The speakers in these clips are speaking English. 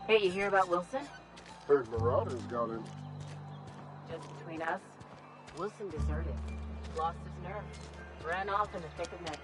Hey, you hear about Wilson? Heard Marauders got him. Just between us, Wilson deserted. Lost his nerve. Ran off in the thick of night.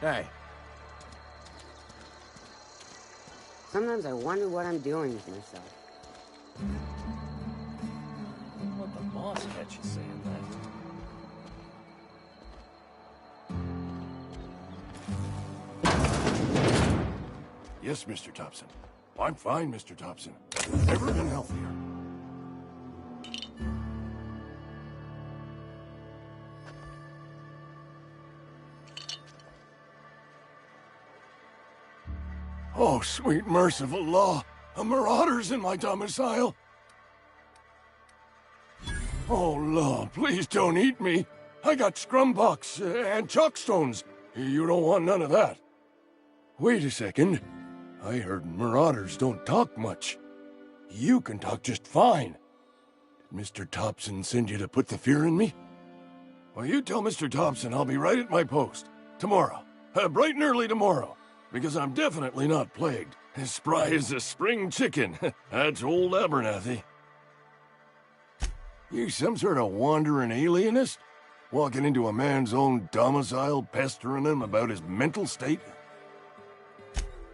Hey. Sometimes I wonder what I'm doing with myself. What the boss catch you saying that? Yes, Mr. Thompson. I'm fine, Mr. Thompson. Never been healthier. Oh, sweet merciful law. A marauder's in my domicile. Oh, law, please don't eat me. I got scrumbox and chalkstones. You don't want none of that. Wait a second. I heard marauders don't talk much. You can talk just fine. Did Mr. Thompson send you to put the fear in me? Well, you tell Mr. Thompson I'll be right at my post. Tomorrow. Bright and early tomorrow. Because I'm definitely not plagued. As spry as a spring chicken. That's old Abernathy. You some sort of wandering alienist? Walking into a man's own domicile, pestering him about his mental state?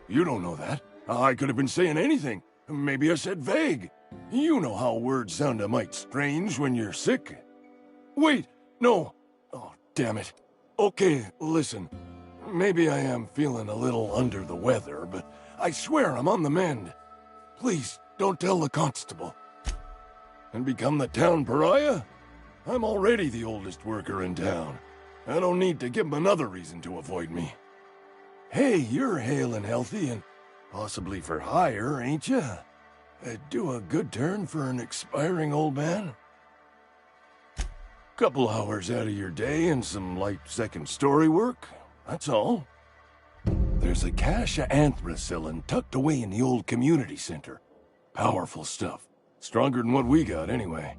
You don't know that. I could have been saying anything. Maybe I said vague. You know how words sound a mite strange when you're sick. Wait, no. Oh, damn it. Okay, listen. Maybe I am feeling a little under the weather, but I swear I'm on the mend. Please, don't tell the constable. And become the town pariah? I'm already the oldest worker in town. I don't need to give him another reason to avoid me. Hey, you're hale and healthy and possibly for hire, ain't you? Do a good turn for an expiring old man? Couple hours out of your day and some light second-story work. That's all. There's a cache of anthracillin tucked away in the old community center. Powerful stuff. Stronger than what we got, anyway.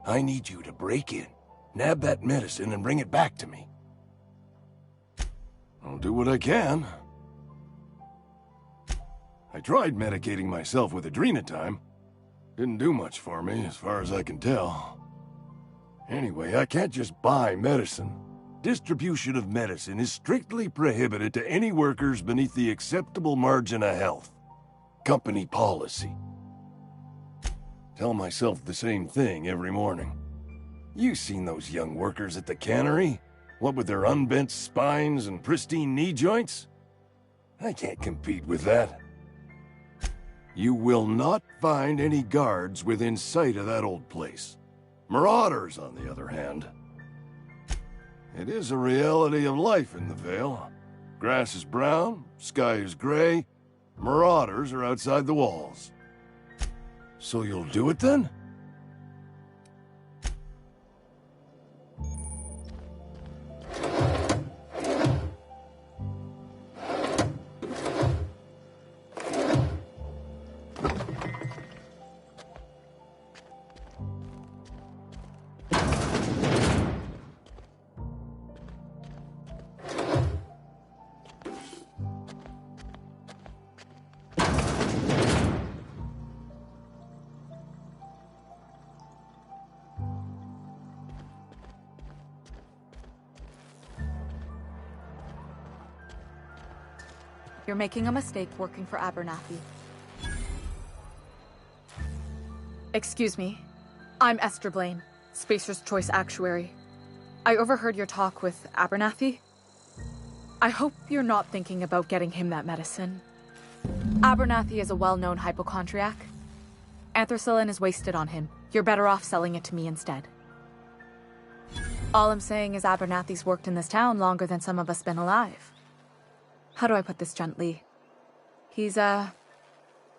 I need you to break in, nab that medicine, and bring it back to me. I'll do what I can. I tried medicating myself with Adrenatime. Didn't do much for me, as far as I can tell. Anyway, I can't just buy medicine. Distribution of medicine is strictly prohibited to any workers beneath the acceptable margin of health. Company policy. Tell myself the same thing every morning. You seen those young workers at the cannery? What with their unbent spines and pristine knee joints? I can't compete with that. You will not find any guards within sight of that old place. Marauders, on the other hand. It is a reality of life in the Vale. Grass is brown, sky is gray, marauders are outside the walls. So you'll do it then? You're making a mistake working for Abernathy. Excuse me. I'm Esther Blaine, Spacer's Choice Actuary. I overheard your talk with Abernathy. I hope you're not thinking about getting him that medicine. Abernathy is a well-known hypochondriac. Anthracillin is wasted on him. You're better off selling it to me instead. All I'm saying is Abernathy's worked in this town longer than some of us been alive. How do I put this gently? He's got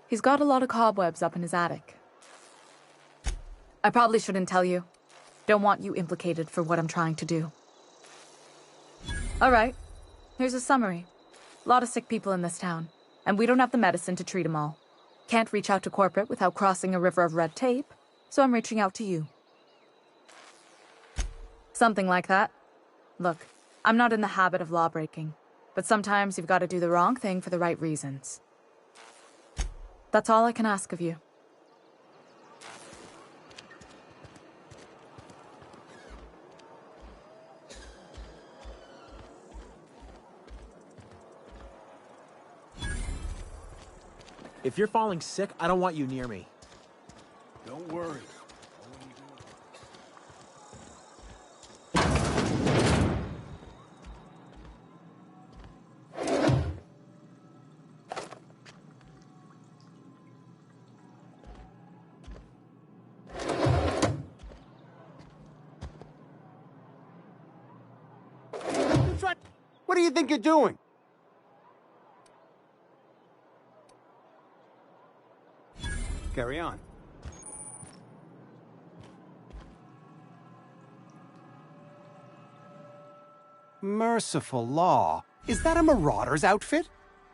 a lot of cobwebs up in his attic. I probably shouldn't tell you. Don't want you implicated for what I'm trying to do. Alright, here's a summary. A lot of sick people in this town, and we don't have the medicine to treat them all. Can't reach out to corporate without crossing a river of red tape, so I'm reaching out to you. Something like that. Look, I'm not in the habit of law-breaking. But sometimes you've got to do the wrong thing for the right reasons. That's all I can ask of you. If you're falling sick, I don't want you near me. Don't worry. What do you think you're doing? Carry on. Merciful law. Is that a marauder's outfit?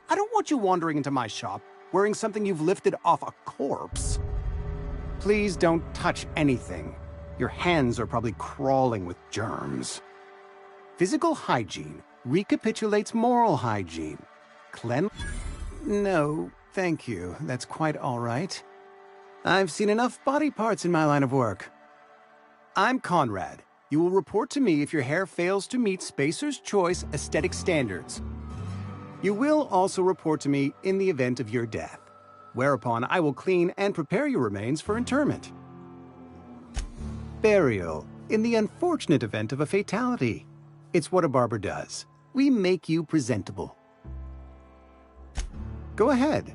I don't want you wandering into my shop wearing something you've lifted off a corpse. Please don't touch anything. Your hands are probably crawling with germs. Physical hygiene recapitulates moral hygiene. No, thank you. That's quite all right. I've seen enough body parts in my line of work. I'm Conrad. You will report to me if your hair fails to meet Spacer's Choice aesthetic standards. You will also report to me in the event of your death, whereupon I will clean and prepare your remains for interment. Burial, in the unfortunate event of a fatality. It's what a barber does. We make you presentable. Go ahead.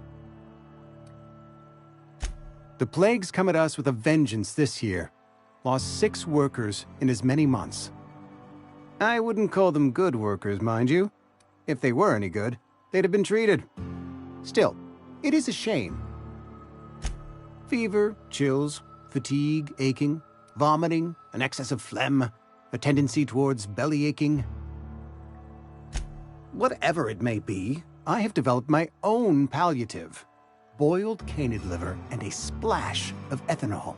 The plague's come at us with a vengeance this year. Lost 6 workers in as many months. I wouldn't call them good workers, mind you. If they were any good, they'd have been treated. Still, it is a shame. Fever, chills, fatigue, aching, vomiting, an excess of phlegm, a tendency towards belly aching. Whatever it may be, I have developed my own palliative. Boiled canid liver and a splash of ethanol.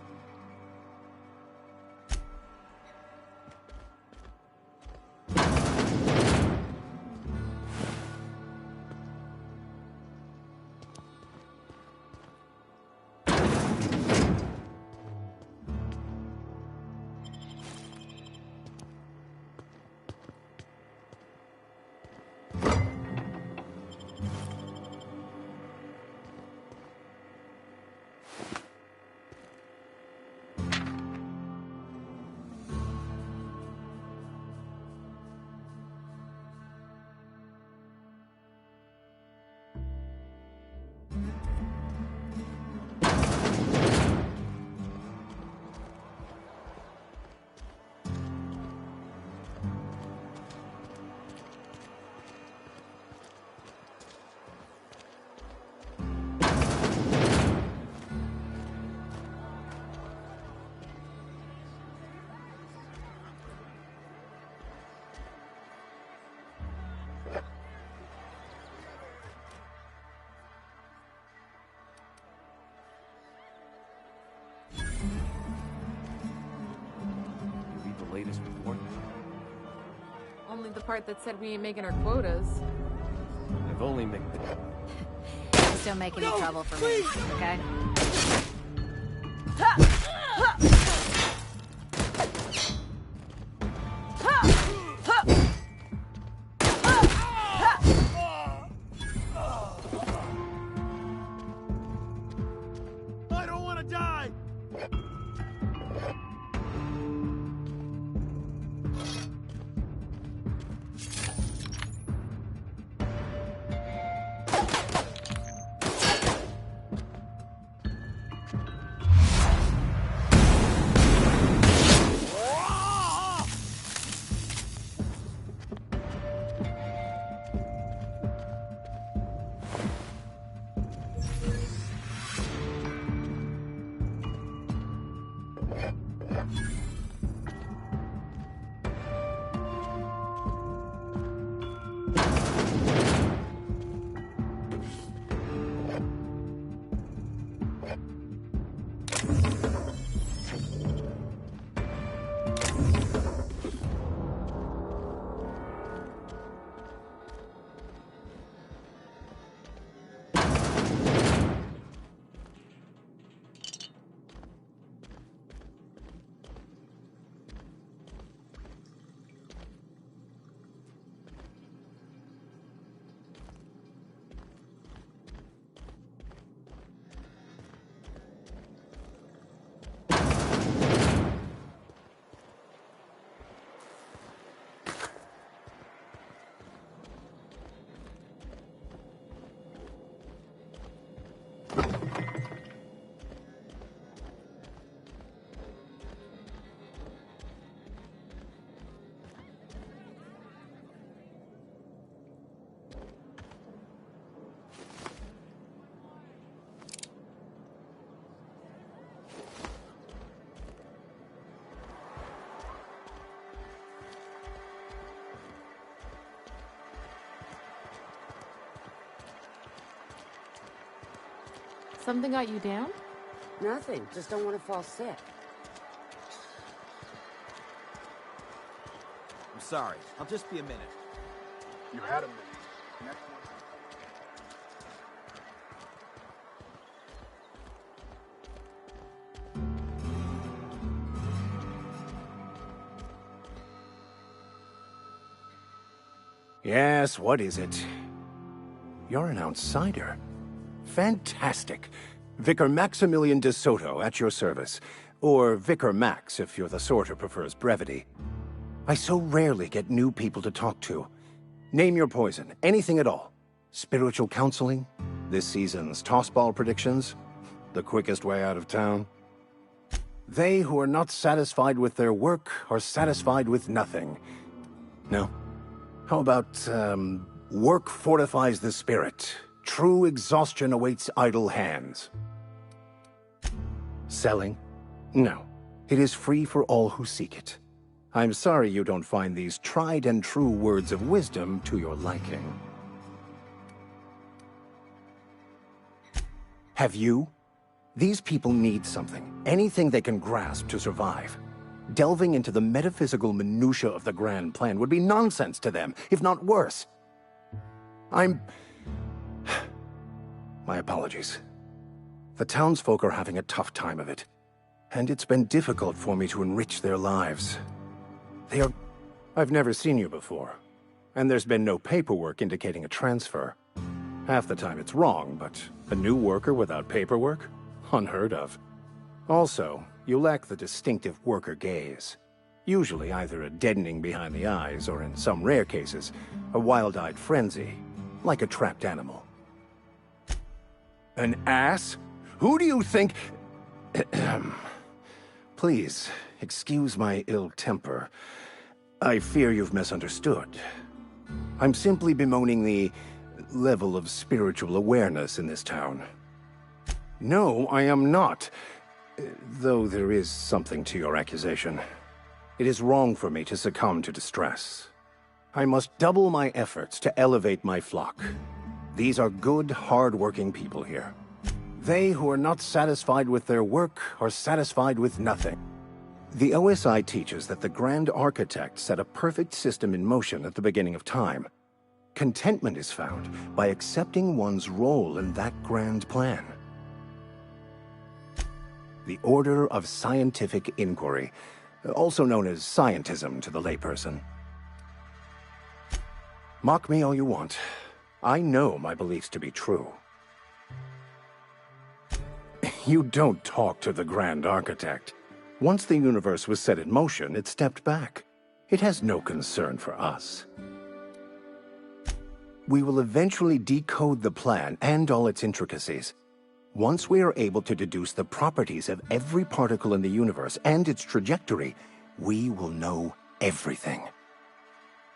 Latest report? Only the part that said we ain't making our quotas. I've only made Just don't make any trouble for me, okay? I don't want to die! Something got you down? Nothing. Just don't want to fall sick. I'm sorry. I'll just be a minute. You had a minute. Next one. Yes, what is it? You're an outsider. Fantastic. Vicar Maximilian de Soto, at your service. Or Vicar Max, if you're the sort who prefers brevity. I so rarely get new people to talk to. Name your poison, anything at all. Spiritual counseling? This season's tossball predictions? The quickest way out of town? They who are not satisfied with their work are satisfied with nothing. No? How about, work fortifies the spirit. True exhaustion awaits idle hands. Selling? No. It is free for all who seek it. I'm sorry you don't find these tried and true words of wisdom to your liking. Have you? These people need something, anything they can grasp to survive. Delving into the metaphysical minutiae of the grand plan would be nonsense to them, if not worse. My apologies. The townsfolk are having a tough time of it, and it's been difficult for me to enrich their lives. I've never seen you before, and there's been no paperwork indicating a transfer. Half the time it's wrong, but a new worker without paperwork? Unheard of. Also, you lack the distinctive worker gaze. Usually either a deadening behind the eyes, or in some rare cases, a wild-eyed frenzy, like a trapped animal. An ass? Who do you think... Please, excuse my ill temper. I fear you've misunderstood. I'm simply bemoaning the level of spiritual awareness in this town. No, I am not. Though there is something to your accusation. It is wrong for me to succumb to distress. I must double my efforts to elevate my flock. These are good, hard-working people here. They who are not satisfied with their work are satisfied with nothing. The OSI teaches that the Grand Architect set a perfect system in motion at the beginning of time. Contentment is found by accepting one's role in that grand plan. The Order of Scientific Inquiry, also known as scientism to the layperson. Mock me all you want. I know my beliefs to be true. You don't talk to the Grand Architect. Once the universe was set in motion, it stepped back. It has no concern for us. We will eventually decode the plan and all its intricacies. Once we are able to deduce the properties of every particle in the universe and its trajectory, we will know everything.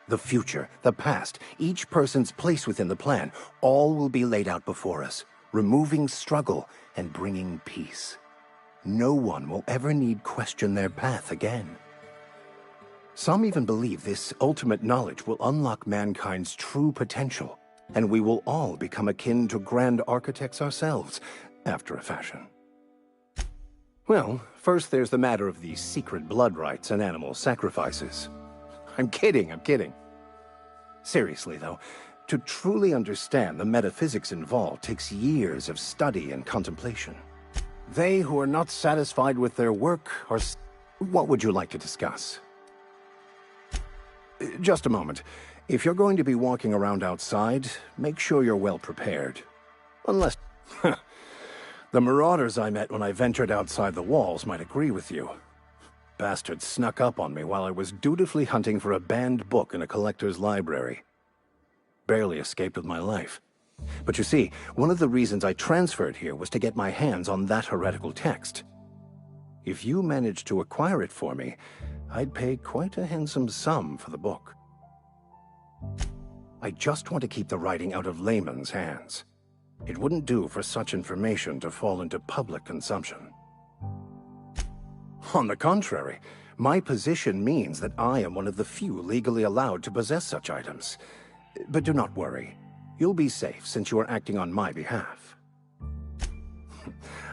The future, the past, each person's place within the plan, all will be laid out before us, removing struggle and bringing peace. No one will ever need question their path again. Some even believe this ultimate knowledge will unlock mankind's true potential, and we will all become akin to grand architects ourselves, after a fashion. Well, first there's the matter of the secret blood rites and animal sacrifices. I'm kidding. Seriously, though, to truly understand the metaphysics involved takes years of study and contemplation. They who are not satisfied with their work are... What would you like to discuss? Just a moment. If you're going to be walking around outside, make sure you're well prepared. Unless... The marauders I met when I ventured outside the walls might agree with you. Bastards snuck up on me while I was dutifully hunting for a banned book in a collector's library. Barely escaped with my life. But you see, one of the reasons I transferred here was to get my hands on that heretical text. If you managed to acquire it for me, I'd pay quite a handsome sum for the book. I just want to keep the writing out of layman's hands. It wouldn't do for such information to fall into public consumption. On the contrary, my position means that I am one of the few legally allowed to possess such items. But do not worry. You'll be safe since you are acting on my behalf.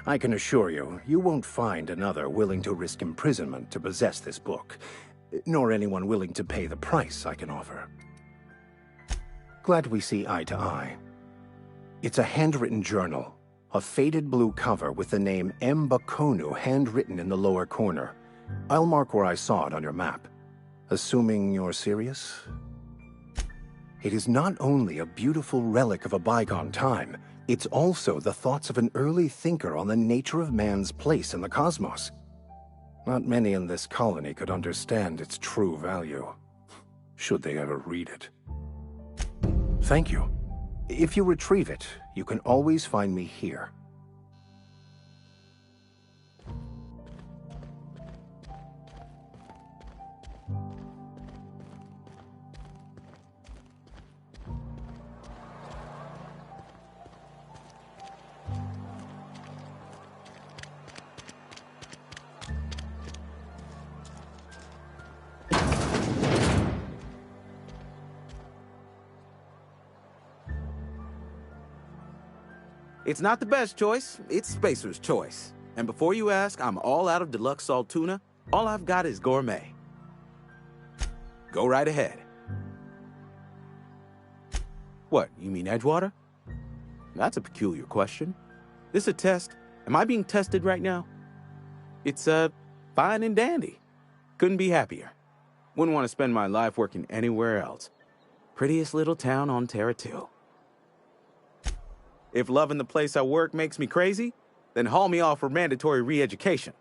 I can assure you, you won't find another willing to risk imprisonment to possess this book, nor anyone willing to pay the price I can offer. Glad we see eye to eye. It's a handwritten journal, a faded blue cover with the name M'Bakono handwritten in the lower corner. I'll mark where I saw it on your map. Assuming you're serious? It is not only a beautiful relic of a bygone time, it's also the thoughts of an early thinker on the nature of man's place in the cosmos. Not many in this colony could understand its true value, should they ever read it. Thank you. If you retrieve it, you can always find me here. It's not the best choice, it's Spacer's choice. And before you ask, I'm all out of deluxe salt tuna. All I've got is gourmet. Go right ahead. What, you mean Edgewater? That's a peculiar question. This a test? Am I being tested right now? It's, fine and dandy. Couldn't be happier. Wouldn't want to spend my life working anywhere else. Prettiest little town on Terra 2. If loving the place I work makes me crazy, then haul me off for mandatory re-education.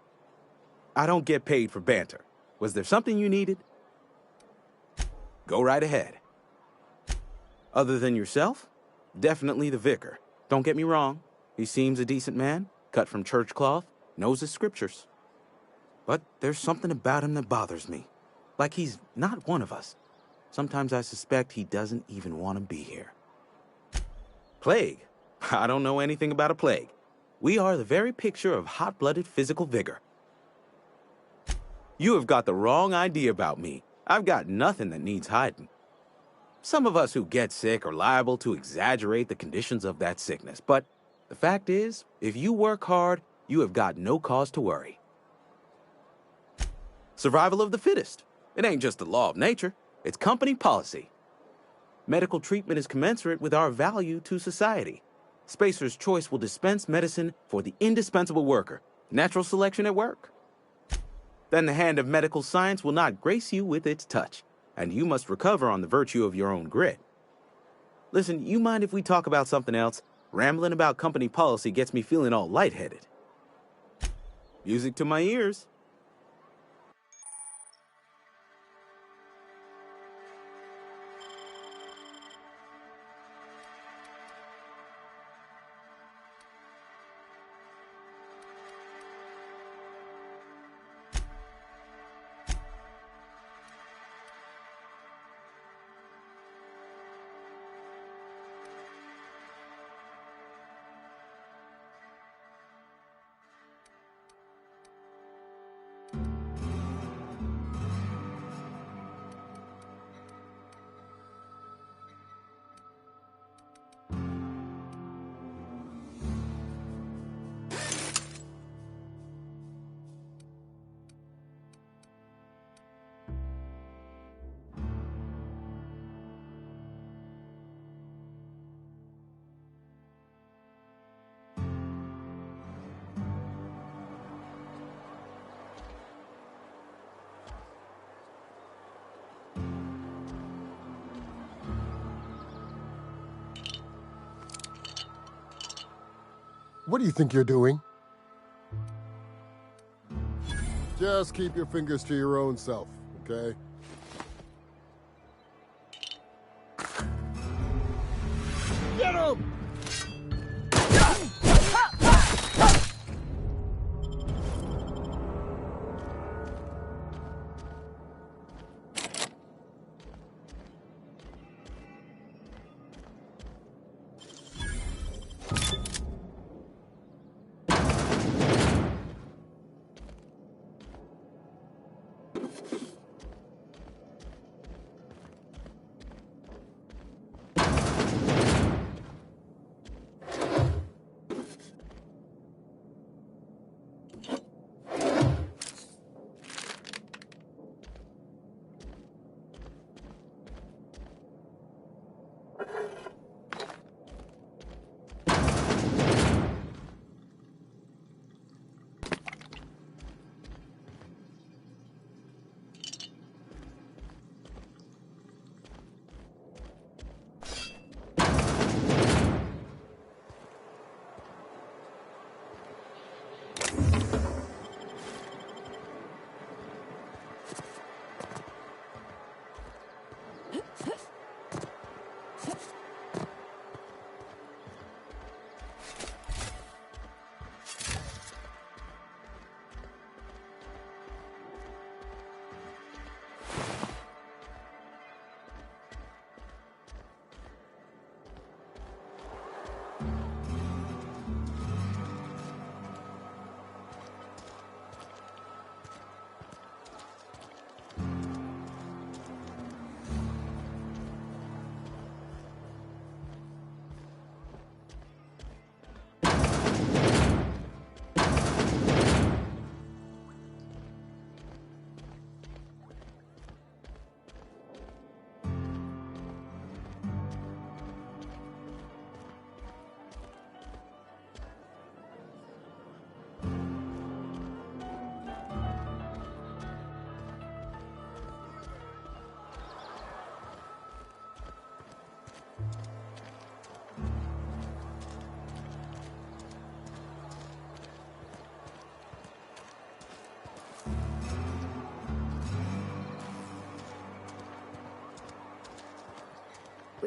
I don't get paid for banter. Was there something you needed? Go right ahead. Other than yourself? Definitely the vicar. Don't get me wrong. He seems a decent man, cut from church cloth, knows his scriptures. But there's something about him that bothers me. Like he's not one of us. Sometimes I suspect he doesn't even want to be here. Plague? I don't know anything about a plague. We are the very picture of hot-blooded physical vigor. You have got the wrong idea about me. I've got nothing that needs hiding. Some of us who get sick are liable to exaggerate the conditions of that sickness, but the fact is, if you work hard, you have got no cause to worry. Survival of the fittest. It ain't just the law of nature, it's company policy. Medical treatment is commensurate with our value to society. Spacer's Choice will dispense medicine for the indispensable worker. Natural selection at work. Then the hand of medical science will not grace you with its touch, and you must recover on the virtue of your own grit. Listen, you mind if we talk about something else? Rambling about company policy gets me feeling all lightheaded. Music to my ears. What do you think you're doing? Just keep your fingers to your own self, okay? Get him!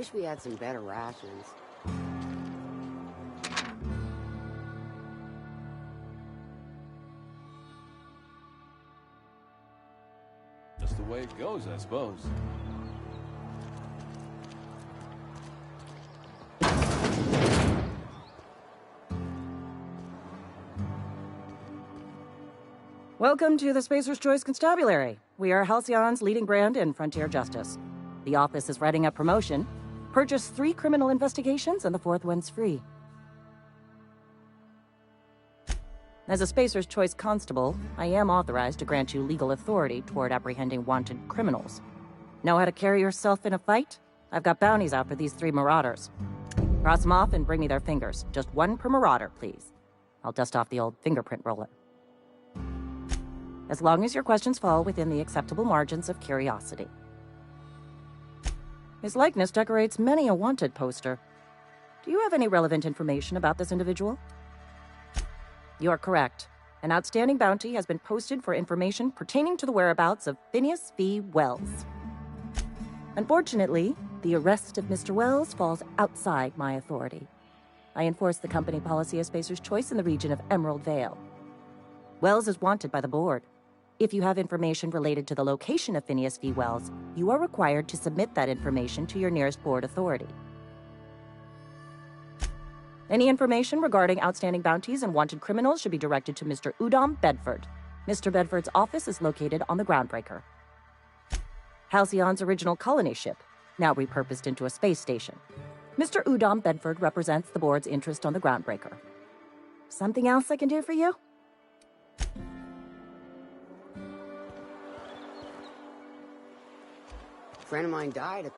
Wish we had some better rations. Just the way it goes, I suppose. Welcome to the Spacer's Choice Constabulary. We are Halcyon's leading brand in frontier justice. The office is writing a promotion. Purchase 3 criminal investigations and the 4th one's free. As a Spacer's Choice constable, I am authorized to grant you legal authority toward apprehending wanted criminals. Know how to carry yourself in a fight? I've got bounties out for these 3 marauders. Cross them off and bring me their fingers. Just 1 per marauder, please. I'll dust off the old fingerprint roller. As long as your questions fall within the acceptable margins of curiosity. His likeness decorates many a wanted poster. Do you have any relevant information about this individual? You are correct. An outstanding bounty has been posted for information pertaining to the whereabouts of Phineas V. Wells. Unfortunately, the arrest of Mr. Wells falls outside my authority. I enforce the company policy of Spacer's Choice in the region of Emerald Vale. Wells is wanted by the board. If you have information related to the location of Phineas V. Wells, you are required to submit that information to your nearest board authority. Any information regarding outstanding bounties and wanted criminals should be directed to Mr. Udom Bedford. Mr. Bedford's office is located on the Groundbreaker, Halcyon's original colony ship, now repurposed into a space station. Mr. Udom Bedford represents the board's interest on the Groundbreaker. Something else I can do for you? A friend of mine died at